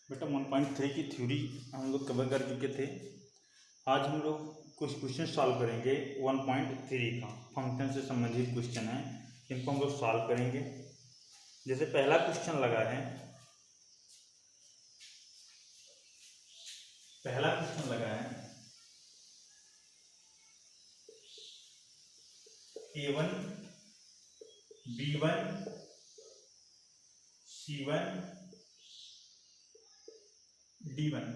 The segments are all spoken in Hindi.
बेटा 1.3 की थ्योरी हम लोग कवर कर चुके थे। आज हम लोग कुछ क्वेश्चन सॉल्व करेंगे 1.3 का। फंक्शन से संबंधित क्वेश्चन है, इनको हम लोग सॉल्व करेंगे। जैसे पहला क्वेश्चन लगा है, A1 B1 C1 D1।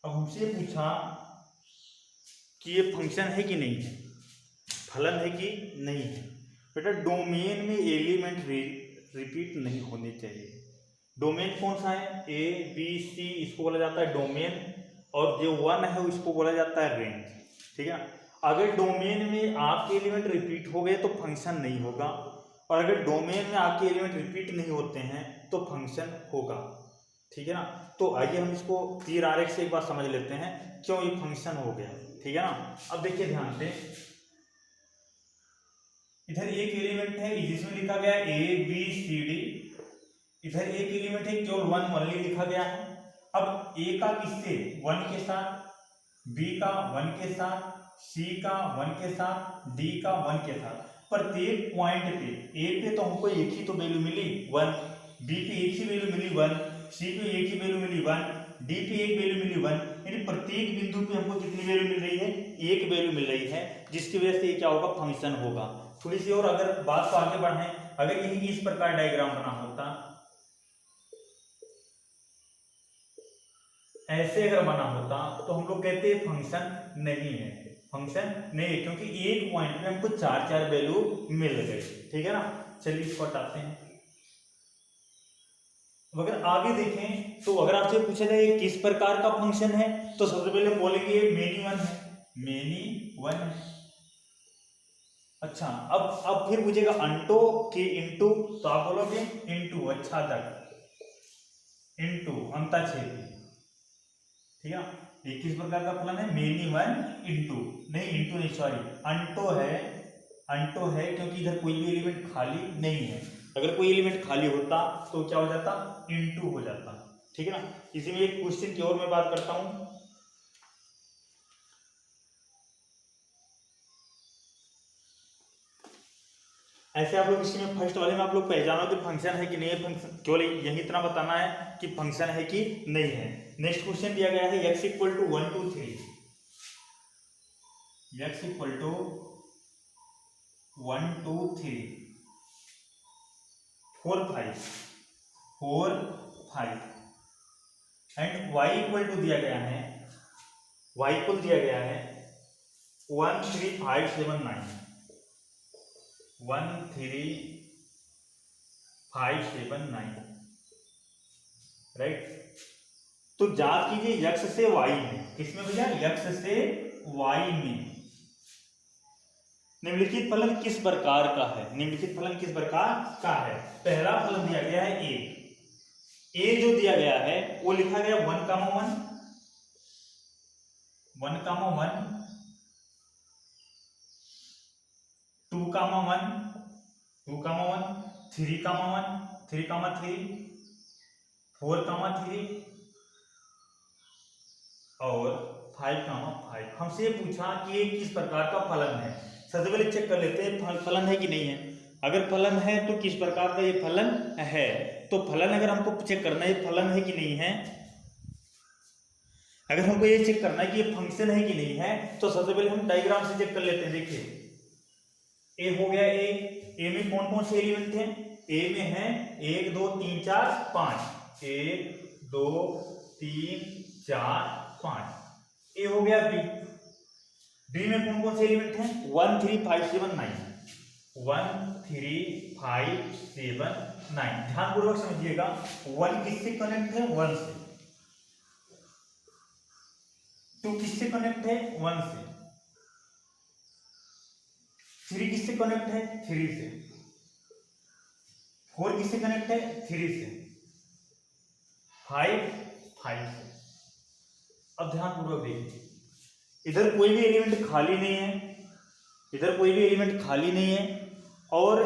अब हमसे पूछा कि ये फंक्शन है कि नहीं है, फलन है कि नहीं है। बेटा डोमेन में एलिमेंट रिपीट नहीं होने चाहिए। डोमेन कौन सा है? ए बी सी, इसको बोला जाता है डोमेन, और जो वन है इसको बोला जाता है रेंज। ठीक है। अगर डोमेन में आपके एलिमेंट रिपीट हो गए तो फंक्शन नहीं होगा, और अगर डोमेन में आपके एलिमेंट रिपीट नहीं होते हैं तो फंक्शन होगा। ठीक है ना। तो आइए हम इसको तीर आरेख से एक बार समझ लेते हैं क्यों ये फंक्शन हो गया। ठीक है ना। अब देखिए ध्यान से, इधर एक एलिमेंट है जिसमें लिखा गया ए बी सी डी, इधर एक एलिमेंट है केवल वन ओनली लिखा गया है। अब ए का किससे? वन के साथ, बी का वन के साथ, सी का वन के साथ, डी का वन के साथ। प्रत्येक पॉइंट पे ए पे तो हमको एक ही तो वैल्यू मिली वन, बी पे एक ही वैल्यू मिली वन, सी पे एक ही वैल्यू मिली वन, डी पे एक वैल्यू मिली वन। यानी प्रत्येक बिंदु पे हमको कितनी वैल्यू मिल रही है? एक वैल्यू मिल रही है, जिसकी वजह से ये क्या होगा? फंक्शन होगा। थोड़ी सी और अगर बात को आगे बढ़ाएं, अगर यही इस प्रकार डायग्राम बना होता, ऐसे अगर बना होता तो हम लोग कहते हैं फंक्शन नहीं है, फंक्शन नहीं है, क्योंकि एक पॉइंट में हमको चार चार वैल्यू मिल गई। ठीक है ना। चलिए इसको हटाते हैं। अगर आगे देखें तो अगर आपसे पूछा जाए किस प्रकार का फंक्शन है, तो सबसे पहले हम बोलेंगे मेनी वन है, मेनी वन है। अच्छा, अब फिर पूछेगा अंटो की इंटू, तो आप बोलोगे इंटू, अच्छा तक इंटू अंताक्षेपी। ठीक है। ये किस प्रकार का फलन है? मेनी वन इंटू, नहीं इंटू नहीं, सॉरी अंटो है, अंटो है, क्योंकि इधर कोई भी एलिमेंट खाली नहीं है। अगर कोई एलिमेंट खाली होता तो क्या हो जाता? इंटू हो जाता। ठीक है ना। इसी में एक क्वेश्चन की और मैं बात करता हूं। ऐसे आप लोग इसी में फर्स्ट वाले में आप लोग पहचानो कि फंक्शन है कि नहीं है। फंक्शन केवल यही इतना बताना है कि फंक्शन है कि नहीं है। नेक्स्ट क्वेश्चन दिया गया है x equal to 1 2 3, x equal to 1 2 3 4 5 4 5 and y equal to दिया गया है, y इक्वल दिया गया है 1 3 5 7 9, 1 3 5 7 9, राइट। तो जांच कीजिए x से y में, किसमें भैया? x से y में निम्नलिखित फलन किस प्रकार का है? निम्नलिखित फलन किस प्रकार का है? पहला फलन दिया गया है ए जो दिया गया है वो लिखा गया 1 कामा 1, 1 कामा 1, 2 कामा 1, 2 कामा 1, 3 कामा 1, 3 कामा 3, 4 कामा 3 और 5 कामा 5। हमसे पूछा कि ये किस प्रकार का फलन है। सबसे पहले चेक कर लेते हैं फलन है कि नहीं है। अगर फलन है तो किस प्रकार का ये फलन है। तो फलन अगर हमको चेक करना है फलन है कि नहीं है, अगर हमको ये चेक करना है कि ये फंक्शन है कि नहीं है, तो सबसे पहले हम डायग्राम से चेक कर लेते हैं। देखिए ए हो गया, ए में कौन कौन से एलिमेंट हैं? ए में है 1 2 3 4 5, 1 2 3 4 5। ए हो गया बी में कौन कौन से एलिमेंट हैं? 1 3 5 7 9, 1 3 5 7 9। ध्यानपूर्वक समझिएगा, 1 किससे कनेक्ट है? 1 से। 2 किससे कनेक्ट है? 1 से। 3 किससे कनेक्ट है? 3 से। 4 किससे कनेक्ट है? 3 से। 5 से। अब ध्यानपूर्वक देखिए, इधर कोई भी एलिमेंट खाली नहीं है, इधर कोई भी एलिमेंट खाली नहीं है, और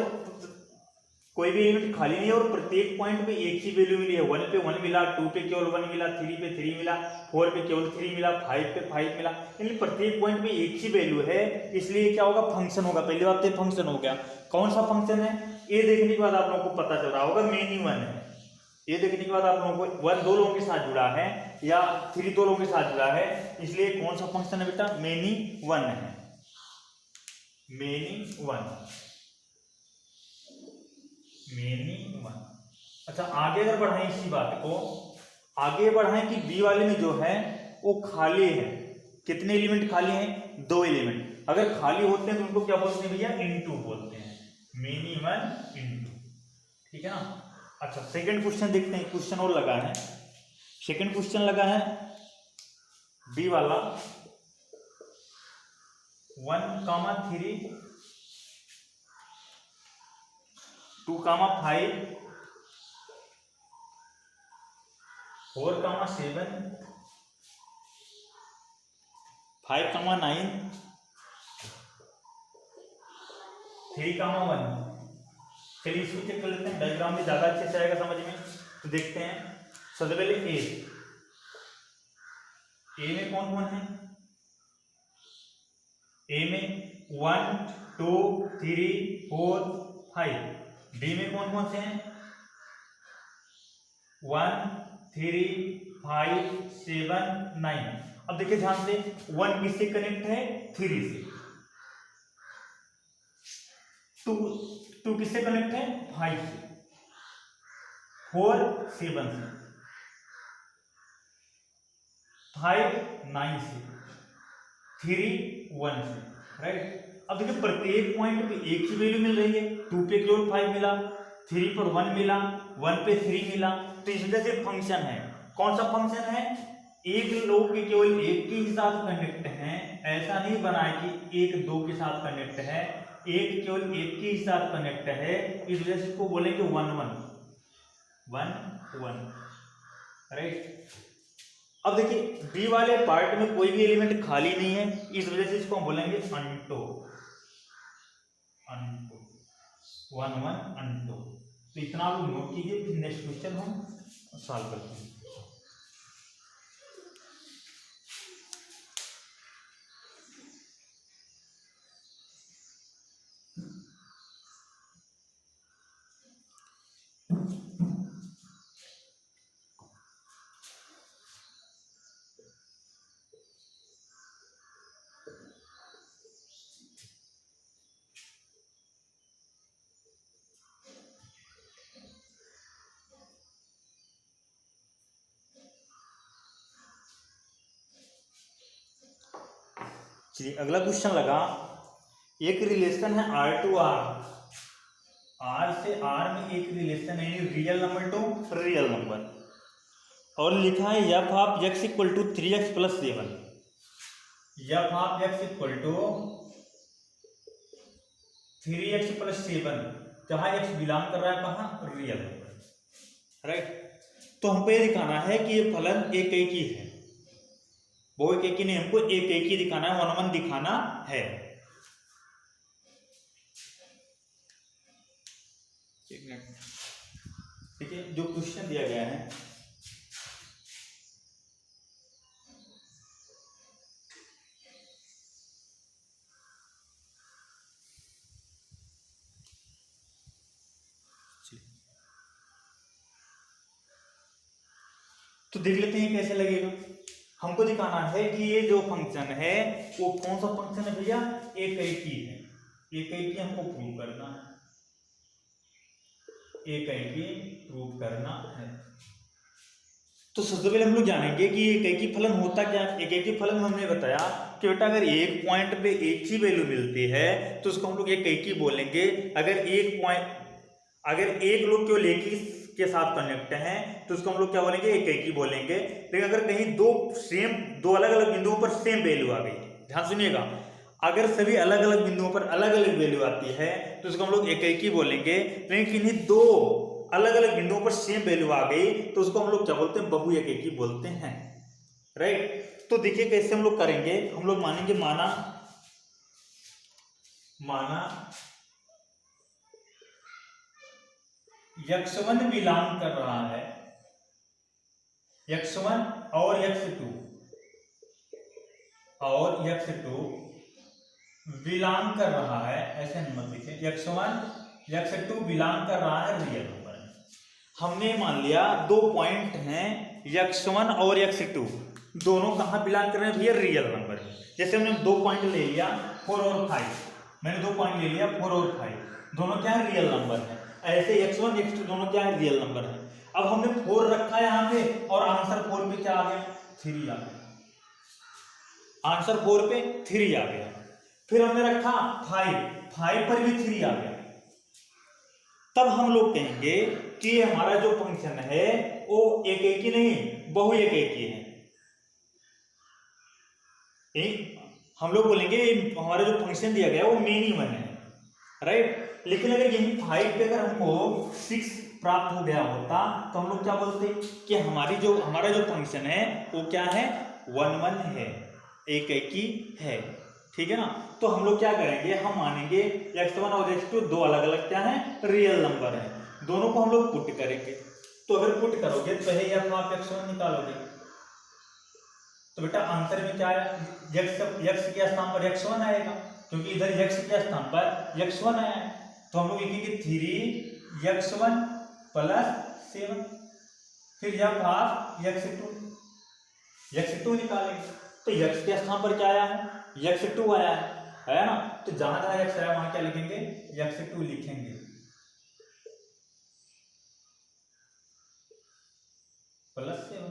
कोई भी एलिमेंट खाली नहीं है और प्रत्येक पॉइंट पे एक ही वैल्यू मिली है। 1 पे 1 मिला, 2 पे केवल 1 मिला, 3 पे 3 मिला, 4 पे केवल 3 मिला, 5 पे 5 मिला, यानी प्रत्येक पॉइंट पे एक ही वैल्यू है, इसलिए क्या होगा, फंक्शन होगा। पहली बात तो फंक्शन हो गया। कौन सा फंक्शन है, ये देखने के बाद आप लोगों को पता चल रहा होगा मेनी वन है। ये देखने के बाद आप लोगों को 1 दो लोगों के साथ जुड़ा है या 3 दो लोगों के साथ जुड़ा है, इसलिए कौन सा फंक्शन है बेटा, मेनी वन है, मेनी वन, मेनी वन। अच्छा आगे अगर बढ़ाएं इसी बात को, आगे बढ़ाएं कि बी वाले में जो है वो खाली है। कितने एलिमेंट खाली हैं, 2 एलिमेंट। अगर खाली होते हैं तो उनको क्या बोलते हैं भैया, इनटू बोलते हैं, मेनी वन इनटू, ठीक है ना। अच्छा सेकंड क्वेश्चन देखते हैं, क्वेश्चन और लगा है। सेकंड क्वेश्चन लगा है बी वाला 1,3 2,5 4,7 5,9 3,1। चलिए इसको चेक कर लेते हैं, डायग्राम में ज्यादा अच्छे से आएगा समझ में। तो देखते हैं सबसे पहले ए में कौन कौन है, ए में 1 2 3 4 5। बी में कौन कौन से हैं, 1 3 5 7 9। अब देखिए ध्यान से, 1 किससे कनेक्ट है, 3 से, 2 किससे कनेक्ट है, 5 से, 4 7 से, 5 9 से, 3 1 से, राइट। अब देखिए प्रत्येक पॉइंट पे एक ही वैल्यू मिल रही है, 2 पे केवल 5 मिला, 3 पर 1 मिला, 1 पे 3 मिला, तो इस वजह से फंक्शन है। कौन सा फंक्शन है, एक लोग के केवल एक के साथ कनेक्ट है, ऐसा नहीं बना है कि एक दो के साथ कनेक्ट है, एक केवल एक के साथ कनेक्ट है, इस वजह से इसको बोलेंगे 1 1 1 1, राइट। अब देखिए बी वाले पार्ट में कोई भी एलिमेंट खाली नहीं है, इस वजह से इसको हम बोलेंगे अनटो, अनटो 1 1 अनटो। तो इतना आप नोट कीजिए, फिर नेक्स्ट क्वेश्चन हम सॉल्व करते हैं। चलिए अगला क्वेश्चन लगा, एक रिलेशन है R टू R, R से R में एक रिलेशन है, real number to real number, और लिखा है f of x equal to 3x + 7, f of x equal to 3x + 7, जहां x बिलोंग कर रहा है कहां, रियल नंबर, राइट। तो हमको ये दिखाना है कि ये फलन एक ही है, वो एक ही नहीं, हमको एक ही दिखाना है, 1 1 दिखाना है। ठीक है, जो क्वेश्चन दिया गया है, तो देख लेते हैं कैसे लगेगा। हमको दिखाना है कि ये जो फंक्शन है वो कौन सा फंक्शन है भैया, एक ही है, एक ही हमको प्रूव करना है, एक ही प्रूव करना है। तो सबसे पहले हम लोग जानेंगे कि एक ही फलन होता क्या है। एक ही फलन हमने बताया कि बेटा अगर एक पॉइंट पे एक ही वैल्यू मिलती है तो उसको हम लोग एक ही बोलेंगे। अगर एक पॉइंट, अगर एक लोग केवल एक ही के साथ कनेक्ट हैं तो उसको हम लोग क्या बोलेंगे, एक ही बोलेंगे। लेकिन अगर कहीं दो अलग अलग बिंदुओं पर सेम वैल्यू आ गई, ध्यान सुनिएगा, अगर सभी अलग अलग बिंदुओं पर अलग अलग वैल्यू आती है तो उसको हम लोग एक ही बोलेंगे। लेकिन किन्हीं दो अलग अलग बिंदुओं पर सेम वैल्यू आ गई तो उसको हम लोग क्या बोलते हैं, बहु एक ही बोलते हैं, राइट। तो देखिए कैसे हम लोग करेंगे, हम लोग मानेंगे माना x1 बिलोंग कर रहा है, x1 और x2 बिलोंग कर रहा है, ऐसे मत लिखिए, x1 x2 बिलोंग कर रहा है रियल नंबर में। हमने मान लिया दो पॉइंट हैं x1 और x2 दोनों कहाँ बिलोंग कर रहे हैं भैया, रियल नंबर में। जैसे हमने दो पॉइंट ले लिया 4 और 5, मैंने दो पॉइंट ले लिया 4 और 5, दोनों क्या है, रियल नंबर है। ऐसे x1 x2 दोनों क्या है, रियल नंबर है। अब हमने 4 रखा है यहाँ पे और आंसर 4 पे क्या आ गया, 3 आ गया, आंसर 4 पे 3 आ गया। फिर हमने रखा 5 पर भी 3 आ गया। तब हम लोग कहेंगे कि हमारा जो फंक्शन है वो एक एक ही नहीं बहु एक एक ही है। हम लोग बोलेंगे हमारा जो फंक्शन दिया गया वो मेन इवन है, राइट। लेकिन अगर यही 5 पे अगर हमको 6 प्राप्त हो गया होता तो हम लोग क्या बोलते कि हमारा जो फंक्शन है वो क्या है, 1 1 है, एक एक ही है, ठीक है ना। तो हम लोग क्या करेंगे, हम मानेंगे x1 और x2 दो अलग अलग क्या है, रियल नंबर है, दोनों को हम लोग पुट करेंगे। तो अगर पुट करोगे तो पहले आप x1 निकालोगे, तो बेटा आंसर में क्या आया, x के स्थान पर x1 आएगा, क्योंकि इधर x के स्थान पर x1 आया है। तो हम लोग लिखेंगे 3x1 + 7, फिर यह भाग x2 निकालेंगे, तो x के स्थान पर क्या आया है, x2 आया है ना। तो जहां जहां x आया वहां क्या लिखेंगे, x2 लिखेंगे, +7,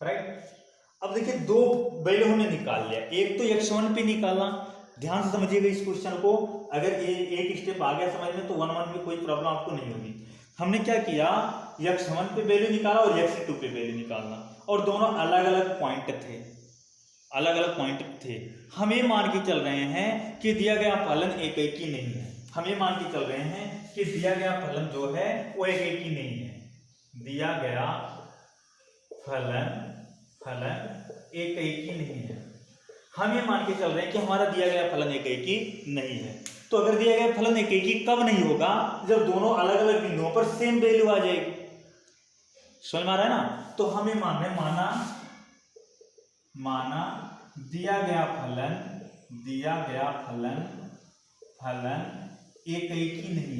राइट। अब देखिए दो वैल्यू हमने निकाल लिया, एक तो x1 पे निकालना, ध्यान से समझिएगा इस क्वेश्चन को, अगर एक स्टेप आ गया समझ में तो 1 1 में कोई प्रॉब्लम आपको नहीं होगी। हमने क्या किया, x1 पे वैल्यू निकाला और x2 पे वैल्यू निकालना, और दोनों अलग अलग पॉइंट थे। हम ये मान के चल रहे हैं कि दिया गया फलन एक एक ही नहीं है, हम ये मान के चल रहे हैं कि दिया गया फलन जो है वो एक एक ही नहीं है, दिया गया फलन एक एक ही नहीं है। हम ये मान के चल रहे हैं कि हमारा दिया गया फलन एक एक ही नहीं है। तो अगर दिया गया फलन एक एक ही कब नहीं होगा, जब दोनों अलग अलग बिंदुओं पर सेम वैल्यू आ जाएगी, समझ में आ रहा है ना। तो हम ये माना दिया गया फलन एक एक ही नहीं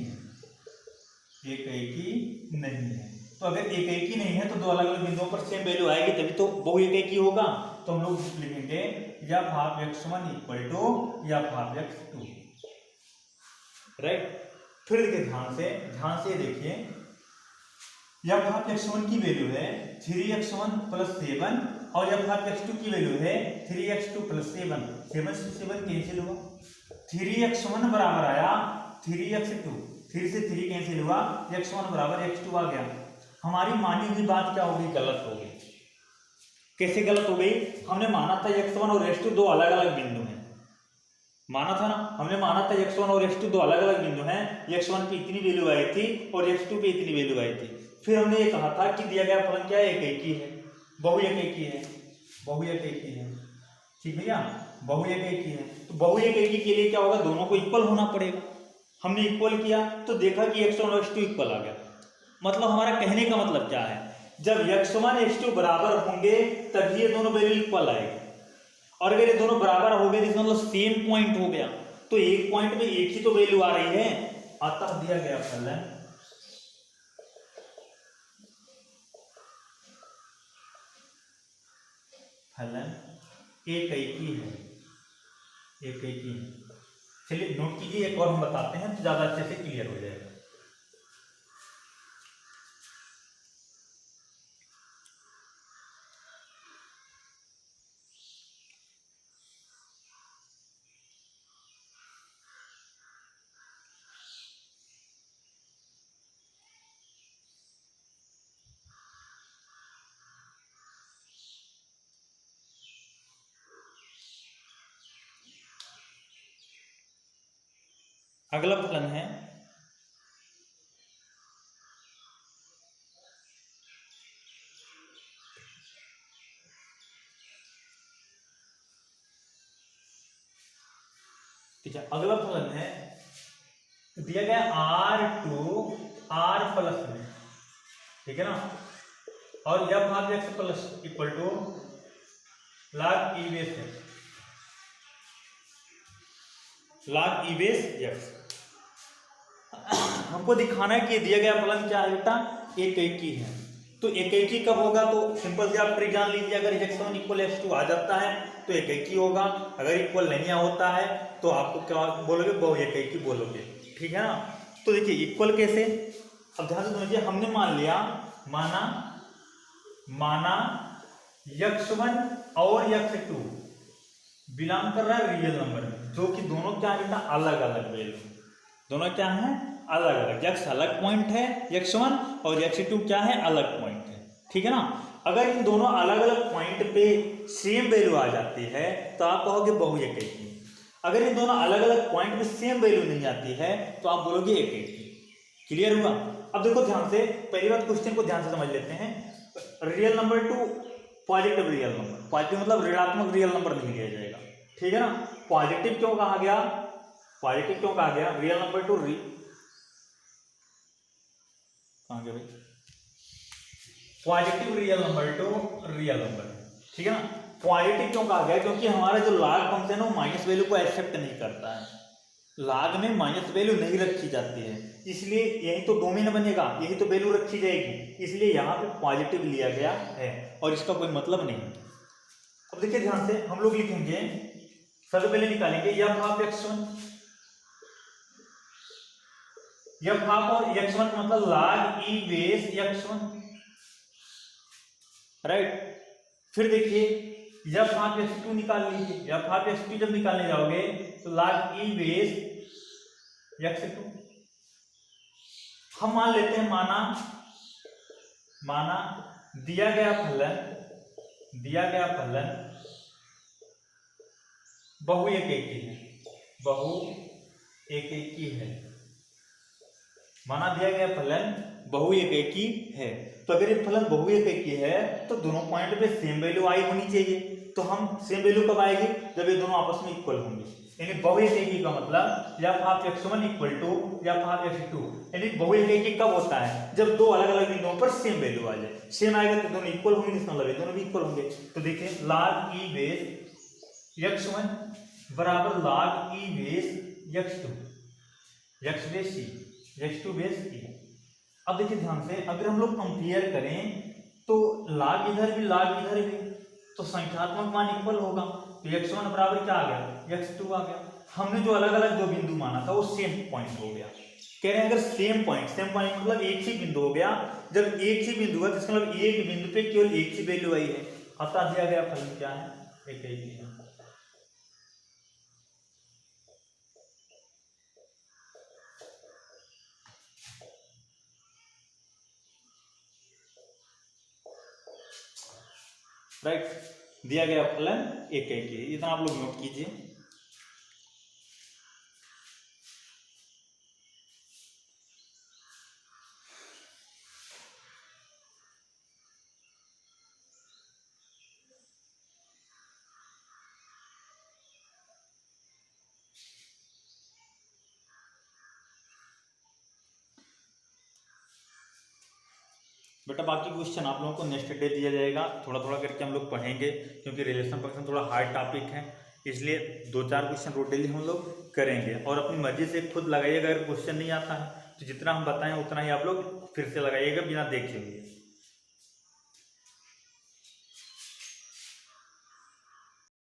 है, तो अगर एक एक ही नहीं है तो दो अलग अलग बिंदुओं पर सेम वैल्यू आएगी तभी तो बहु एक एक ही होगा। तो हम लोग लिखेंगे या भाग x1 = या भाग x2, राइट। फिर देखिए ध्यान से देखिए, या भाग x1 की वैल्यू है 3x1 + 7 और या भाग x2 की वैल्यू है 3x2 + 7, 7 से 7 कैंसिल हुआ, 3x1 बराबर आया 3x2, 3 से 3 कैंसिल हुआ, x1 बराबर x2 आ गया। हमारी मानी हुई बात क्या हो गई, गलत हो गई। कैसे गलत हो गई, हमने माना था x1 और x2 दो अलग अलग बिंदु हैं, माना था ना, हमने माना था x1 और x2 दो अलग अलग बिंदु हैं, x1 पे इतनी वैल्यू आई थी और x2 पे इतनी वैल्यू आई थी। फिर हमने ये कहा था कि दिया गया फलन क्या है, एक एक ही है, बहु एक एक ही है, ठीक भैया, बहु एक एक ही है। तो बहु एक एक ही के लिए क्या होगा, दोनों को इक्वल होना पड़ेगा। हमने इक्वल किया तो देखा कि x1 और x2 इक्वल आ गया। मतलब हमारा कहने का मतलब क्या है, जब x1 x2 बराबर होंगे तभी ये दोनों वैल्यू इक्वल आएगी, और अगर ये दोनों बराबर हो गए तो मतलब सेम पॉइंट हो गया, तो एक पॉइंट में एक ही तो वैल्यू आ रही है, अतः दिया गया फलन एक ही है। चलिए नोट कीजिए, एक और हम बताते हैं तो ज्यादा अच्छे से क्लियर हो जाएगा। अगला फलन है ठीक है, अगला फलन है दिया गया R2 आर प्लस में, ठीक है ना, और f of x plus equal to log e base x, log e base x. हमको दिखाना है कि दिया गया फलन क्या है बेटा, एक इक्की है। तो एक इक्की कब होगा, तो सिंपल से आप ट्रिक जान लीजिए, अगर x1 इक्वल x2 आ जाता है तो एक इक्की होगा, अगर इक्वल नहीं होता है तो आपको क्या बोलोगे, बहु एक इक्की बोलोगे, ठीक है ना। तो देखिए इक्वल कैसे, अब ध्यान से समझिए, हमने मान लिया, माना x1 और x2 बिलोंग कर रहा है रियल नंबर में, जो कि दोनों क्या है बेटा, अलग अलग वैल्यू, दोनों क्या है, अलग अलग, x अलग पॉइंट है x1 और x2 क्या है, अलग पॉइंट है, ठीक है ना। अगर इन दोनों अलग अलग पॉइंट पे सेम वैल्यू आ जाती है तो आप कहोगे बहु एक इक्की। अगर इन दोनों अलग अलग पॉइंट पे सेम वैल्यू नहीं आती है तो आप बोलोगे एक इक्की। क्लियर हुआ। अब देखो ध्यान से, पहली बात क्वेश्चन को ध्यान से समझ लेते हैं। Real number to positive real number, positive मतलब ऋणात्मक रियल नंबर नहीं लिया जाएगा, ठीक है ना। पॉजिटिव क्यों कहा गया, पॉजिटिव क्यों कहा गया, रियल नंबर टू कहाँ गया भाई, positive real number to real number, ठीक है ना। पॉजिटिव क्यों कहा गया, क्योंकि हमारा जो लॉग फंक्शन है वो माइनस वैल्यू को एक्सेप्ट नहीं करता है, लॉग में माइनस वैल्यू नहीं रखी जाती है, इसलिए यही तो डोमेन बनेगा, यही तो वैल्यू रखी जाएगी, इसलिए यहाँ पे पॉजिटिव लिया गया है और इसका कोई मतलब नहीं। अब देखिए ध्यान से, हम लोग लिखेंगे, सबसे पहले निकालेंगे F of x1, F of x1 मतलब log e base x1, right. फिर देखिए एफ ऑफ x2 निकाल लीजिए, एफ ऑफ x2 जब निकालने जाओगे तो log e बेस x2। हम मान लेते हैं, माना दिया गया फलन बहु एक इक्की है, बहु एक इक्की है, माना दिया गया फलन बहु एक इक्की है। तो अगर ये फलन बहु एक इक्की है तो दोनों पॉइंट पे सेम वैल्यू आई होनी चाहिए, तो हम सेम वैल्यू कब आएगी, जब ये दोनों आपस में इक्वल होंगे, यानी बहु एक इक्की का मतलब f of x1 equal to f of x2, यानी बहु एक इक्की कब होता है, जब दो अलग अलग बिंदुओं पर सेम वैल्यू आ जाए, सेम आएगा तो दोनों इक्वल होंगे, इसका मतलब दोनों भी इक्वल होंगे। तो देखिए log e बेस x1 बराबर log e base x2, x base c, x2 base e। अब देखिए ध्यान से, अगर हम लोग कंपेयर करें तो log इधर भी log इधर भी, तो संख्यात्मक मान इक्वल होगा, तो x1 बराबर क्या आ गया, x2 आ गया। हमने जो अलग अलग दो बिंदु माना था वो सेम पॉइंट हो गया। कह रहे हैं अगर सेम पॉइंट मतलब एक ही बिंदु हो गया, जब एक ही बिंदु है तो इसका मतलब एक बिंदु पे केवल एक ही वैल्यू आई है, अतः दिया गया फलन क्या है, एक ही है। राइट, दिया गया फलन एक ही है, इतना आप लोग नोट कीजिए। बेटा बाकी क्वेश्चन आप लोगों को नेक्स्ट डे दिया जाएगा, थोड़ा थोड़ा करके हम लोग पढ़ेंगे, क्योंकि रिलेशन फंक्शन थोड़ा हार्ड टॉपिक है, इसलिए 2-4 क्वेश्चन रोज डेली हम लोग करेंगे। और अपनी मर्जी से खुद लगाइएगा, अगर क्वेश्चन नहीं आता है तो जितना हम बताएं उतना ही आप लोग फिर से लगाइएगा बिना देखे हुए।